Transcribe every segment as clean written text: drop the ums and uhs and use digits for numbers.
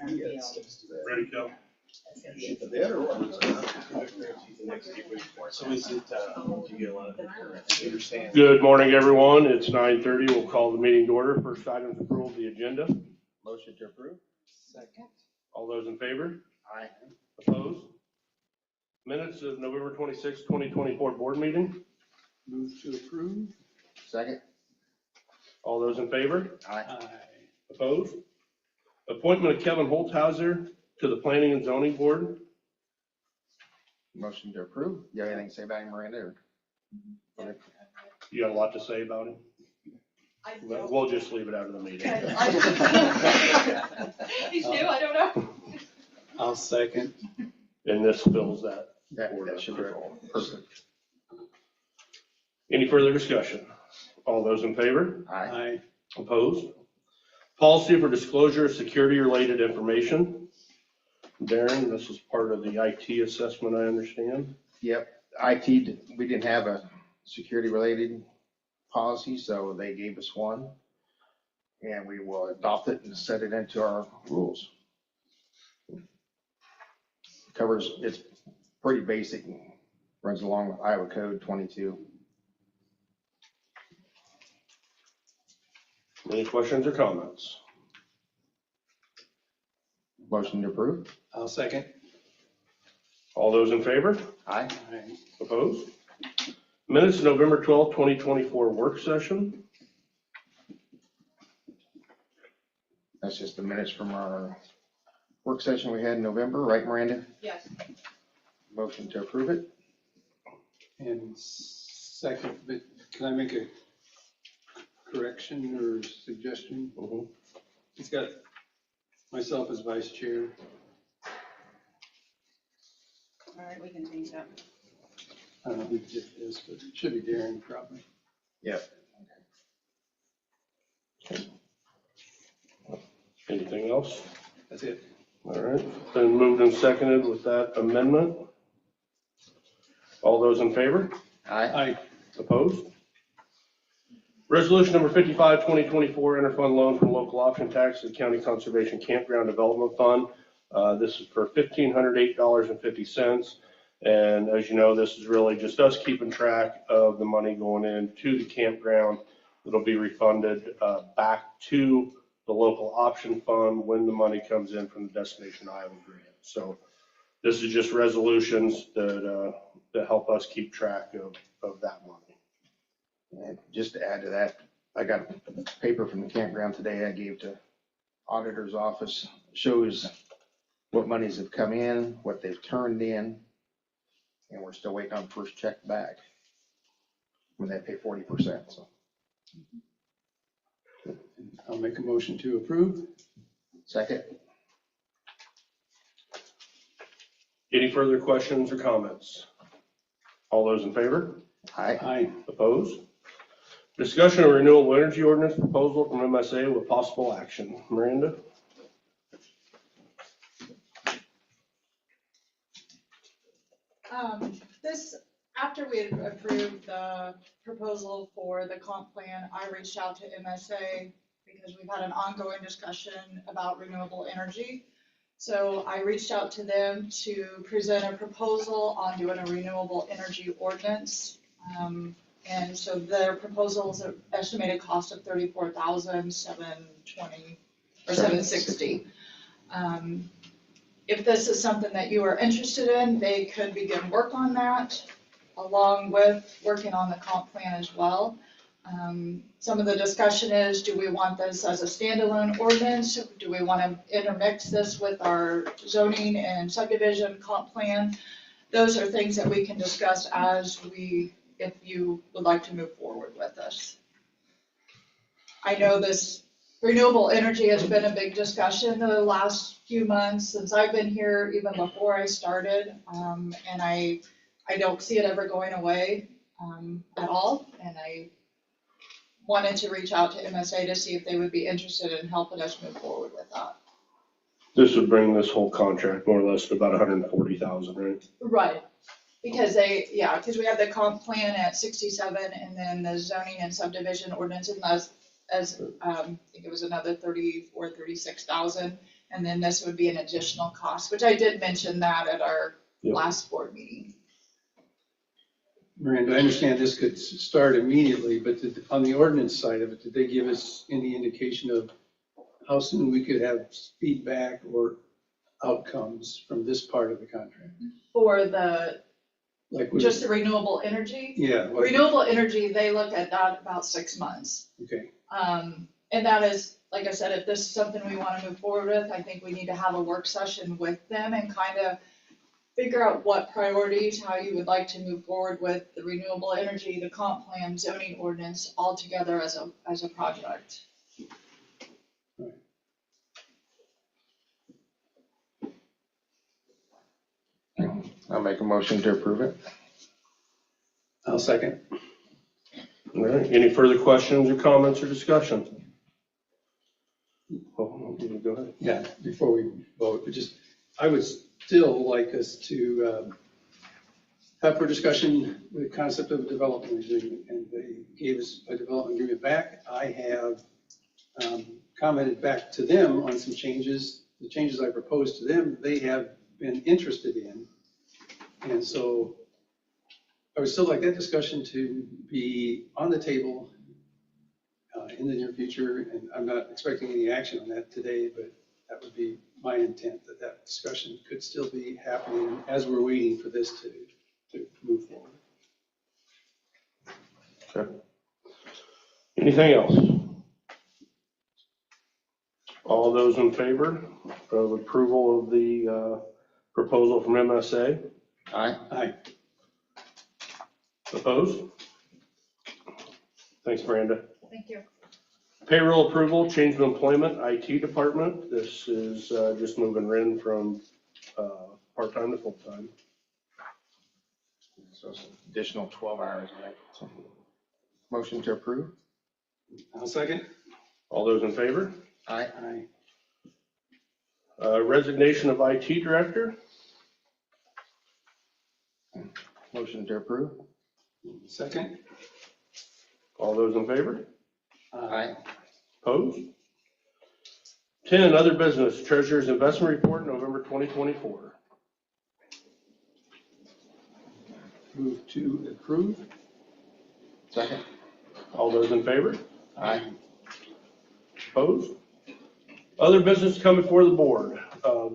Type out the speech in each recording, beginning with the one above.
Ready to go? So is it, do you understand? Good morning, everyone. It's 9:30. We'll call the meeting to order. First item is approval of the agenda. Motion to approve? Second. All those in favor? Aye. Opposed? Minutes of November 26, 2024 board meeting. Move to approve. Second? All those in favor? Aye. Opposed? Appointment of Kevin Holthauser to the Planning and Zoning Board. Motion to approve? You have anything to say about him, Miranda? Or? You got a lot to say about him? We'll just leave it out of the meeting. He's new, I don't know. I'll second. And this fills that. That should be perfect. Any further discussion? All those in favor? Aye. Aye. Opposed? Policy for disclosure of security-related information. Darren, this is part of the IT assessment, I understand. Yep, IT, we didn't have a security-related policy, so they gave us one. And we will adopt it and set it into our rules. Covers, it's pretty basic, runs along with Iowa Code 22. Any questions or comments? Motion to approve? I'll second. All those in favor? Aye. Aye. Opposed? Minutes of November 12, 2024 work session. That's just the minutes from our work session we had in November, right, Miranda? Yes. Motion to approve it? And second, but can I make a correction or suggestion? It's got myself as vice chair. All right, we can change that. I don't know who Jeff is, but it should be Darren probably. Yep. Anything else? That's it. All right, then moved and seconded with that amendment. All those in favor? Aye. Aye. Opposed? Resolution number 55, 2024, interfund loan from local option tax to the County Conservation Campground Development Fund. This is for $1,508.50. And as you know, this is really just us keeping track of the money going into the campground. It'll be refunded back to the local option fund when the money comes in from the Destination Iowa grant. So this is just resolutions that help us keep track of that money. And just to add to that, I got a paper from the campground today I gave to auditor's office. Shows what monies have come in, what they've turned in, and we're still waiting on first check back when they pay 40%. So I'll make a motion to approve. second? Any further questions or comments? All those in favor? Aye. Aye. Opposed? Discussion of renewable energy ordinance proposal from MSA with possible action. Miranda? This, after we had approved the proposal for the comp plan, I reached out to MSA because we've had an ongoing discussion about renewable energy. So I reached out to them to present a proposal on doing a renewable energy ordinance. And so their proposal is an estimated cost of $34,720 or $760. If this is something that you are interested in, they could begin work on that, along with working on the comp plan as well. Some of the discussion is, do we want this as a standalone ordinance? Do we want to intermix this with our zoning and subdivision comp plan? Those are things that we can discuss if you would like to move forward with this. I know this renewable energy has been a big discussion the last few months since I've been here, even before I started. And I don't see it ever going away at all. And I wanted to reach out to MSA to see if they would be interested in helping us move forward with that. This would bring this whole contract more or less to about $140,000, right? Right. Because because we have the comp plan at 67 and then the zoning and subdivision ordinance, and as I think it was another 30 or 36,000. And then this would be an additional cost, which I did mention that at our Yep. last board meeting. Miranda, I understand this could start immediately, but on the ordinance side of it, did they give us any indication of how soon we could have feedback or outcomes from this part of the contract? For the, Like, just the renewable energy, yeah, like, renewable energy, they look at that about 6 months. okay, And that is, like I said, if this is something we want to move forward with, I think we need to have a work session with them and kind of figure out what priorities, how you would like to move forward with the renewable energy, the comp plan, zoning ordinance, all together as a project. I'll make a motion to approve it. I'll second. All right, any further questions or comments or discussion? Oh, go ahead. Yeah, before we vote, but just, I would still like us to have for discussion the concept of a development agreement, and they gave us a development agreement back. I have commented back to them on some changes. The changes I proposed to them, they have been interested in. And so I would still like that discussion to be on the table in the near future, and I'm not expecting any action on that today, but that would be my intent, that discussion could still be happening as we're waiting for this to move forward. Okay. Anything else? All those in favor of approval of the proposal from MSA? Aye. Aye. Opposed? Thanks, Miranda. Thank you. Payroll approval, change of employment, IT department. This is just moving Ren from part-time to full-time. So it's an additional 12 hours, right? So, motion to approve? I'll second. All those in favor? Aye. Aye. Resignation of IT director. Motion to approve? Second. All those in favor? Aye. Opposed? 10, other business, treasurer's investment report, November 2024. Move to approve. Second? All those in favor? Aye. Opposed? Other business come before the board.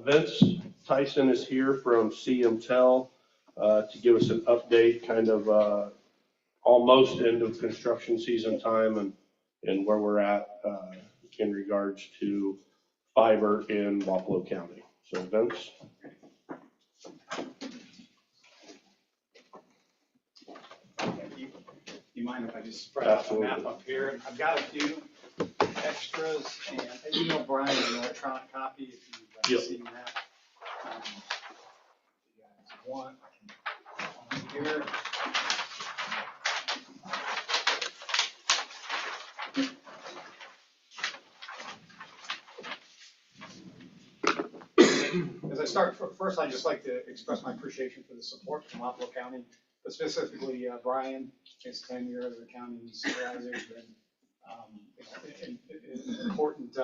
Vince Tyson is here from CMTEL to give us an update, kind of almost end of construction season time and where we're at in regards to fiber in Wapello County. So Vince? Thank you. Do you mind if I just spread out the map up here? I've got a few extras, and I emailed Brian an electronic copy if you've seen that. If you guys want, I can put it here. As I start, first I'd just like to express my appreciation for the support from Wapello County, but specifically Brian, his tenure as a county supervisor, has been an important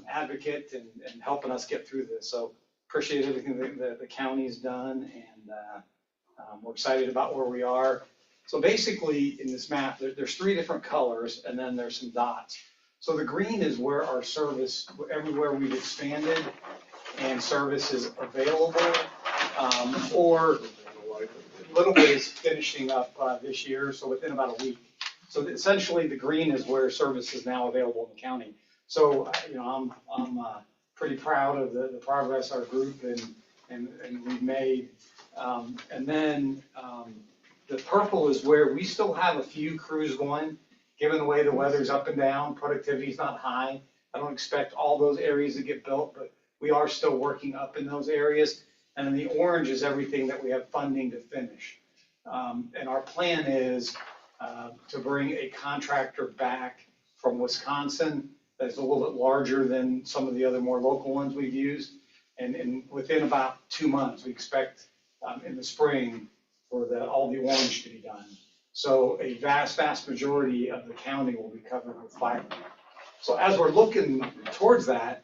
advocate and helping us get through this. So appreciate everything that the county's done, and we're excited about where we are. So basically in this map, there's 3 different colors, and then there's some dots. So the green is where our service, everywhere we've expanded and service is available, or little ways finishing up this year, so within about a week. So essentially, the green is where service is now available in the county. So, I'm pretty proud of the progress our group and we've made. And then the purple is where we still have a few crews going, given the way the weather's up and down, productivity's not high. I don't expect all those areas to get built, but we are still working up in those areas. And then the orange is everything that we have funding to finish. And our plan is to bring a contractor back from Wisconsin that's a little bit larger than some of the other more local ones we've used. And within about 2 months, we expect in the spring for all the orange to be done. So a vast majority of the county will be covered with fiber. So as we're looking towards that,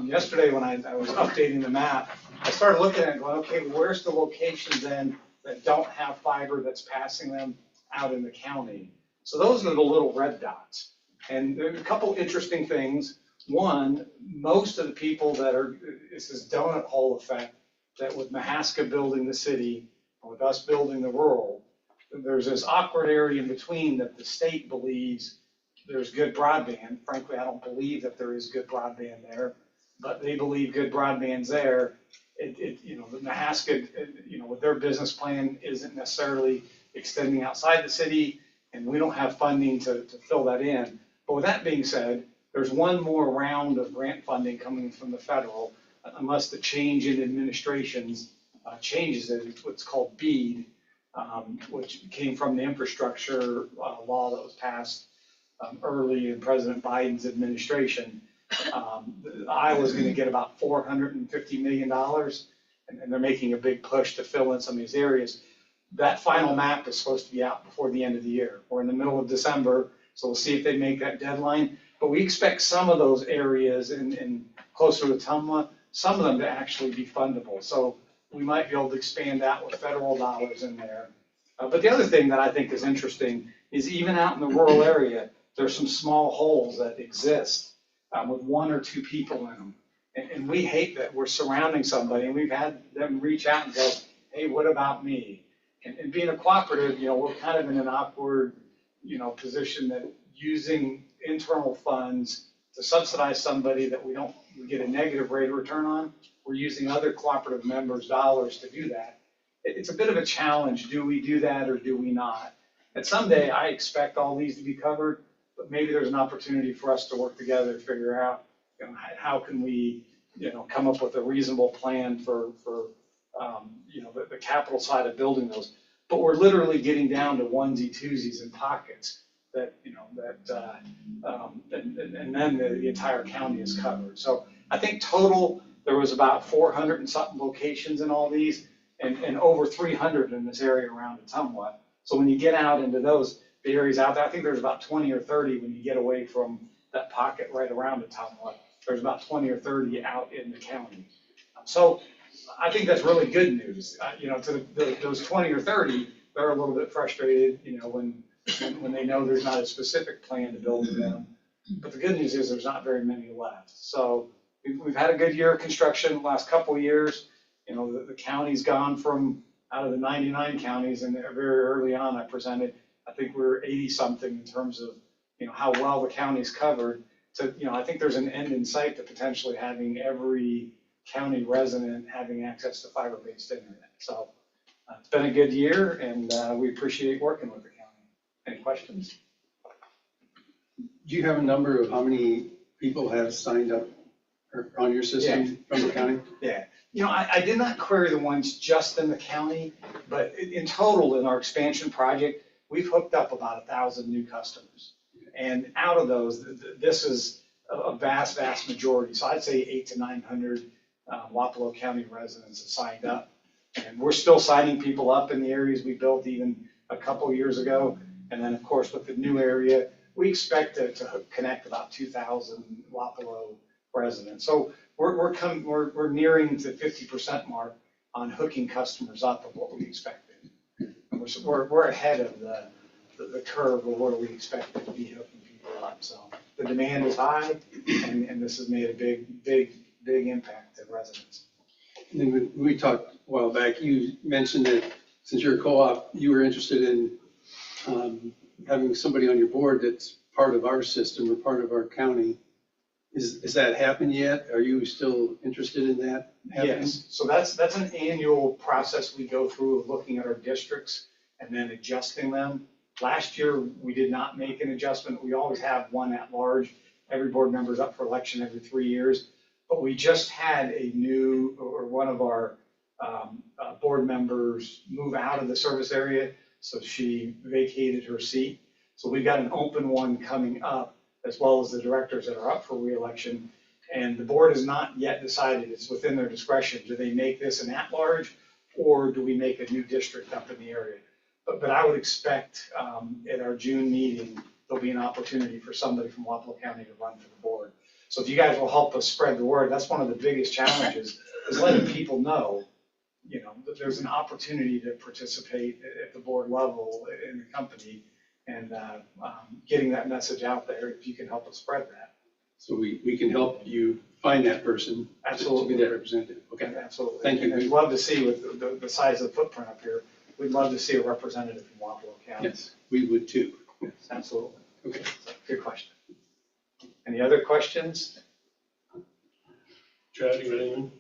yesterday when I was updating the map, I started looking at it going, okay, where's the locations then that don't have fiber that's passing them out in the county? So those are the little red dots. And there are a couple interesting things. One, most of the people that are, it's this donut hole effect, that with Mahaska building the city, and with us building the rural, there's this awkward area in between that the state believes there's good broadband. Frankly, I don't believe that there is good broadband there, but they believe good broadband's there. The Mahaska, with their business plan isn't necessarily extending outside the city, and we don't have funding to fill that in. But with that being said, there's one more round of grant funding coming from the federal, unless the change in administrations changes it. It's what's called BEAD, which came from the infrastructure law that was passed early in President Biden's administration. Iowa's going to get about $450 million, and they're making a big push to fill in some of these areas. That final map is supposed to be out before the end of the year. We're in the middle of December, so we'll see if they make that deadline. But we expect some of those areas in closer to Tumwa, some of them to actually be fundable. So we might be able to expand out with federal dollars in there. But the other thing that I think is interesting is even out in the rural area, there's some small holes that exist with one or two people in them. And we hate that we're surrounding somebody, and we've had them reach out and go, hey, what about me? And being a cooperative, we're kind of in an awkward, position that using internal funds to subsidize somebody that we get a negative rate of return on, we're using other cooperative members' dollars to do that. It's a bit of a challenge. Do we do that or do we not? And someday I expect all these to be covered, but maybe there's an opportunity for us to work together to figure out, how can we, come up with a reasonable plan for the capital side of building those. But we're literally getting down to onesie twosies and pockets and then the entire county is covered. So I think total, there was about 400 and something locations in all these, and over 300 in this area around Ottumwa. So when you get out into the areas out there, I think there's about 20 or 30 when you get away from that pocket right around Ottumwa. There's about 20 or 30 out in the county. So I think that's really good news. Those 20 or 30, they're a little bit frustrated, when they know there's not a specific plan to build them. But the good news is there's not very many left. So we've had a good year of construction the last couple of years. The county's gone from out of the 99 counties, and very early on I presented, I think we were 80 something in terms of, how well the county's covered. So, I think there's an end in sight to potentially having every county resident having access to fiber-based internet. So it's been a good year, and we appreciate working with the county. Any questions? Do you have a number of how many people have signed up on your system from the county? Yeah. I did not query the ones just in the county, but in total in our expansion project, we've hooked up about 1,000 new customers. And out of those, this is a vast, vast majority. So I'd say 800 to 900 Wapello County residents have signed up. And we're still signing people up in the areas we built even a couple years ago. And then, of course, with the new area, we expect to connect about 2,000 Wapello residents. So we're nearing the 50% mark on hooking customers up of what we expected. We're ahead of the curve of where we expected to be hooking people up. So the demand is high, and this has made a big impact to residents. And then when we talked a while back, you mentioned that since you're a co-op, you were interested in having somebody on your board that's part of our system or part of our county. Is that happened yet? Are you still interested in that happening? Yes, so that's an annual process we go through of looking at our districts and then adjusting them. Last year, we did not make an adjustment. We always have one at large. Every board member is up for election every 3 years. But we just had one of our board members move out of the service area, so she vacated her seat. So we've got an open one coming up, as well as the directors that are up for re-election. And the board has not yet decided. It's within their discretion. Do they make this an at-large, or do we make a new district up in the area? But I would expect at our June meeting, there'll be an opportunity for somebody from Wapello County to run for the board. So if you guys will help us spread the word, that's one of the biggest challenges, is letting people know, that there's an opportunity to participate at the board level in the company, and getting that message out there, if you can help us spread that. So we can help you find that person. Absolutely. To be that representative. Okay. Absolutely. Thank you. And we'd love to see, with the size of the footprint up here, we'd love to see a representative from Wapello County. Yes, we would too. Yes. Absolutely. Okay. So, good question. Any other questions? Chad, you got anything?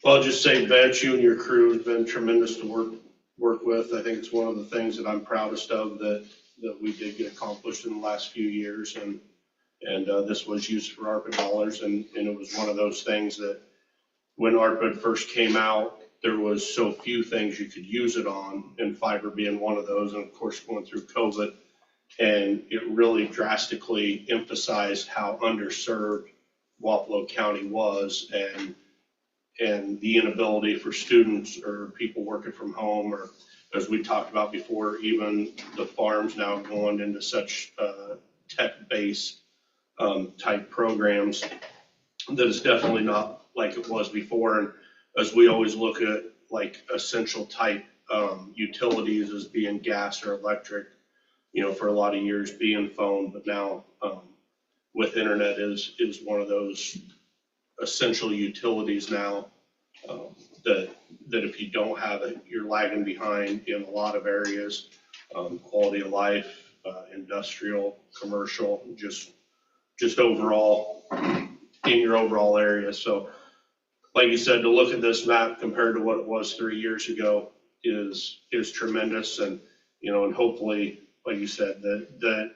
Well, I'll just say, Vince, you and your crew have been tremendous to work with. I think it's one of the things that I'm proudest of that we did get accomplished in the last few years, and this was used for ARPA dollars, and it was one of those things that when ARPA first came out, there was so few things you could use it on, and fiber being one of those, and of course going through COVID, and it really drastically emphasized how underserved Wapello County was, and the inability for students or people working from home, or as we talked about before, even the farms now going into such tech-based type programs that it's definitely not like it was before. And as we always look at like essential type utilities as being gas or electric, for a lot of years being phone, but now with internet is one of those essential utilities now, that if you don't have it, you're lagging behind in a lot of areas, quality of life, industrial, commercial, just overall in your overall area. So like you said, to look at this map compared to what it was 3 years ago is tremendous. And, and hopefully, like you said, that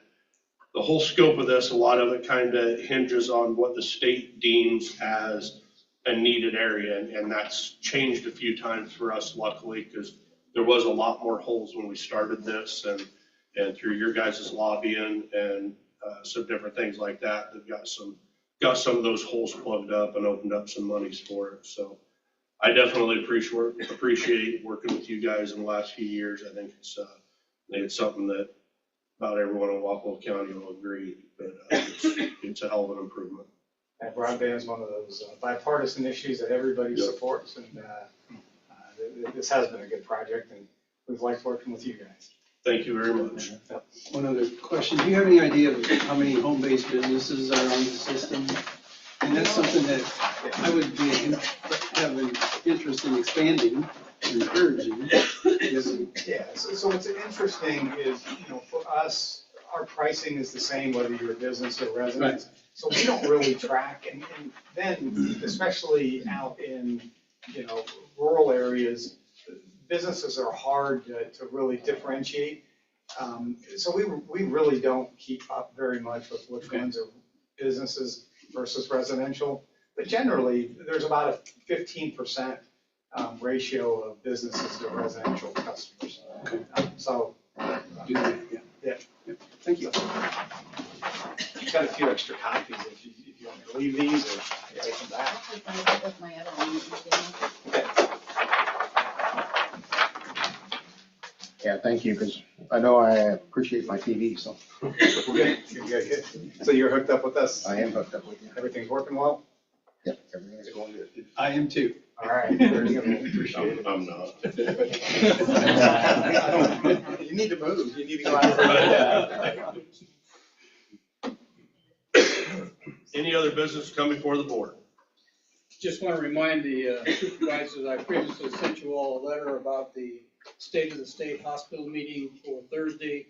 the whole scope of this, a lot of it kind of hinges on what the state deems as a needed area. And that's changed a few times for us, luckily, because there was a lot more holes when we started this, and through your guys' lobbying and some different things like that, they've got some of those holes plugged up and opened up some monies for it. So I definitely appreciate working with you guys in the last few years. I think it's something that about everyone in Wapello County will agree, but it's a hell of an improvement. And broadband is one of those bipartisan issues that everybody supports, and this has been a good project, and we've liked working with you guys. Thank you very much. One other question. Do you have any idea of how many home-based businesses are on the system? And that's something that I would have an interest in expanding and encouraging. Yeah, so what's interesting is, for us, our pricing is the same whether you're a business or resident. Right. So we don't really track, and then especially out in, rural areas, businesses are hard to really differentiate. So we really don't keep up very much with which ones are businesses versus residential. But generally, there's about a 15% ratio of businesses to residential customers. Okay. Yeah. Thank you. You've got a few extra copies if you want me to leave these or take them back. With my other one. Okay. Yeah, thank you, because I know I appreciate my TV, so Good. Good. So you're hooked up with us? I am hooked up with you. Everything's working well? Yep, everything is going good. I am too. All right. Very good. Appreciate it. I'm not. You need to move. You need to go out. Any other business come before the board? Just want to remind the supervisors, I previously sent you all a letter about the State of the State Hospital meeting for Thursday,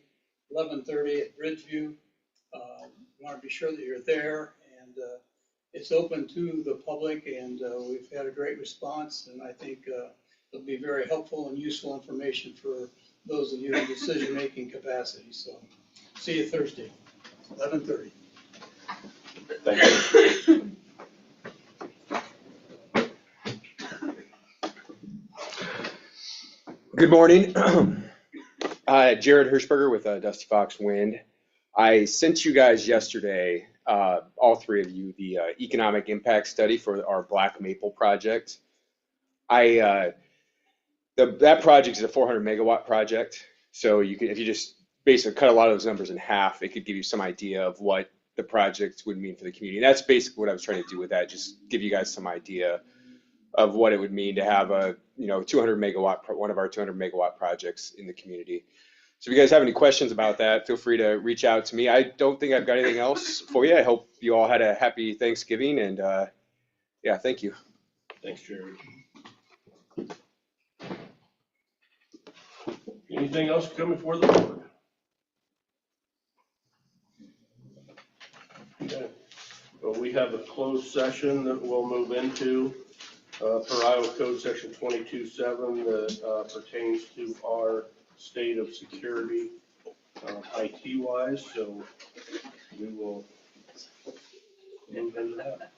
11:30 at Bridgeview. Want to be sure that you're there, and it's open to the public, and we've had a great response, and I think it'll be very helpful and useful information for those of you in decision-making capacity. So see you Thursday, 11:30. Thank you. Good morning. Jared Hirschberger with Dusty Fox Wind. I sent you guys yesterday, all three of you, the economic impact study for our Black Maple project. That project is a 400 megawatt project. So you can, if you just basically cut a lot of those numbers in half, it could give you some idea of what the project would mean for the community. And that's basically what I was trying to do with that, just give you guys some idea of what it would mean to have a, 200 megawatt, one of our 200 megawatt projects in the community. So if you guys have any questions about that, feel free to reach out to me. I don't think I've got anything else for you. I hope you all had a happy Thanksgiving, and yeah, thank you. Thanks, Jared. Anything else coming before the board? Okay. Well, we have a closed session that we'll move into per Iowa Code Section 22.7 that pertains to our state of security IT wise. So we will move into that.